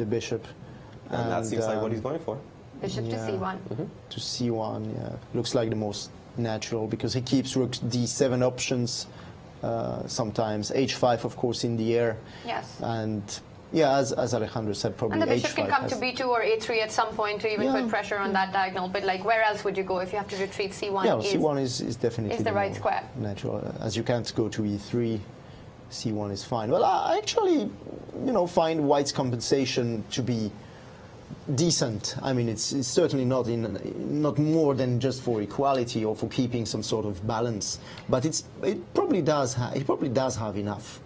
the bishop. And that seems like what he's going for. Bishop to c1. To c1, yeah. Looks like the most natural, because he keeps rook d7 options sometimes. h5, of course, in the air. Yes. And yeah, as Alejandro said, probably and the bishop h5 can come to b2 or a3 at some point to even put pressure on that diagonal. But like, where else would you go if you have to retreat? C1 yeah, c1 is definitely the right square. Natural, as you can't go to e3. c1 is fine. Well, I actually, find White's compensation to be decent. I mean, it's certainly not more than just for equality or for keeping some sort of balance, but it probably does have enough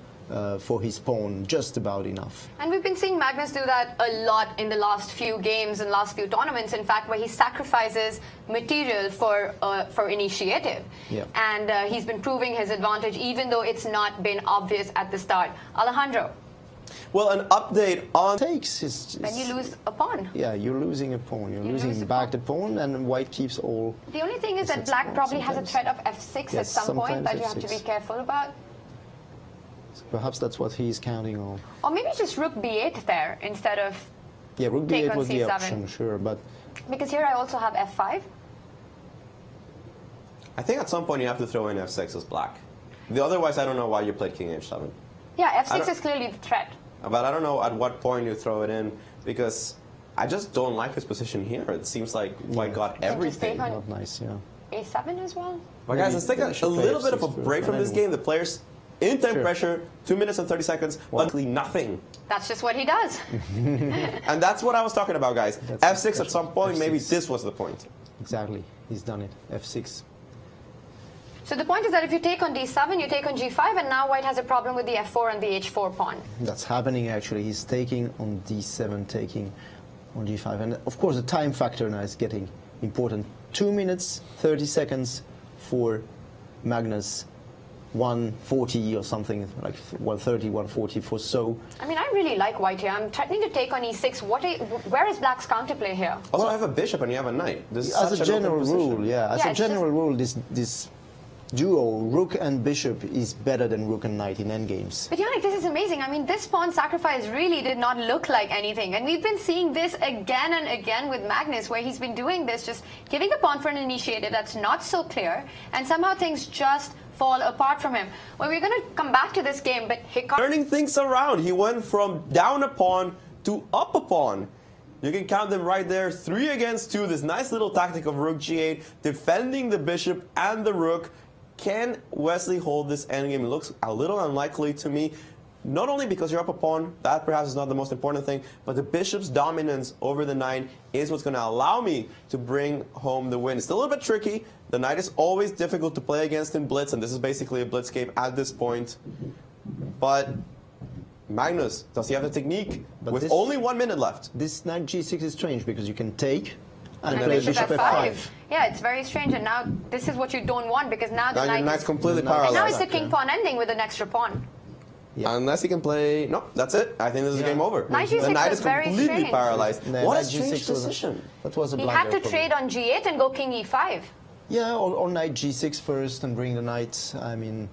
for his pawn, just about enough. And we've been seeing Magnus do that a lot in the last few games and last few tournaments, in fact, where he sacrifices material for initiative. Yeah. And he's been proving his advantage, even though it's not been obvious at the start. Alejandro. Well, an update on takes is then you lose a pawn. Yeah, you're losing a pawn. You're losing back the pawn, and White keeps all. The only thing is that Black probably has a threat of f6 at some point that you have to be careful about. So perhaps that's what he's counting on. Or maybe just rook b8 there instead of rook take b8 on was the c7. option, sure, but because here I also have f5. I think at some point you have to throw in f6 as Black. Otherwise, I don't know why you played king h7. Yeah, f6 is clearly the threat. But I don't know at what point you throw it in, because I just don't like his position here. It seems like White got everything. not nice, yeah. a7 as well. But guys, let's take a little bit of a break from this game. The players in time pressure, 2 minutes and 30 seconds, luckily nothing. That's just what he does. And that's what I was talking about, guys. F6 at some point, maybe this was the point. Exactly, he's done it. F6. So the point is that if you take on d7, you take on g5, and now White has a problem with the f4 and the h4 pawn. That's happening, actually. He's taking on d7, taking on g5. And of course, the time factor now is getting important. 2 minutes, 30 seconds for Magnus. 140 or something, like 130, 140 for so. I mean, I really like White here. I'm threatening to take on e6. Where is Black's counterplay here? Also, I have a bishop and you have a knight. This is as a general rule, as a general rule, this duo, rook and bishop, is better than rook and knight in endgames. But Yannick, this is amazing. I mean, this pawn sacrifice really did not look like anything. And we've been seeing this again and again with Magnus, where he's been doing this, just giving the pawn for an initiative that's not so clear, and somehow things just fall apart from him. Well, we're going to come back to this game, but turning things around. He went from down a pawn to up a pawn. You can count them right there, 3 against 2. This nice little tactic of rook g8, defending the bishop and the rook. Can Wesley hold this endgame? It looks a little unlikely to me. Not only because you're up a pawn, that perhaps is not the most important thing, but the bishop's dominance over the knight is what's going to allow me to bring home the win. It's still a little bit tricky. The knight is always difficult to play against in blitz, and this is basically a blitz game at this point. But Magnus, does he have the technique? But with only 1 minute left. This knight g6 is strange, because you can take and then play bishop f5. Yeah, it's very strange, and now this is what you don't want, because now the knight knight is completely paralyzed. And now it's the king pawn ending with an extra pawn. Yeah. Unless he can play... No, that's it. I think this is game over. Knight g6 the knight is very completely strange. paralyzed. No, what a strange decision. That was a he blunder. had to trade on g8 and go king e5. Yeah, or knight g6 first and bring the knight. I mean,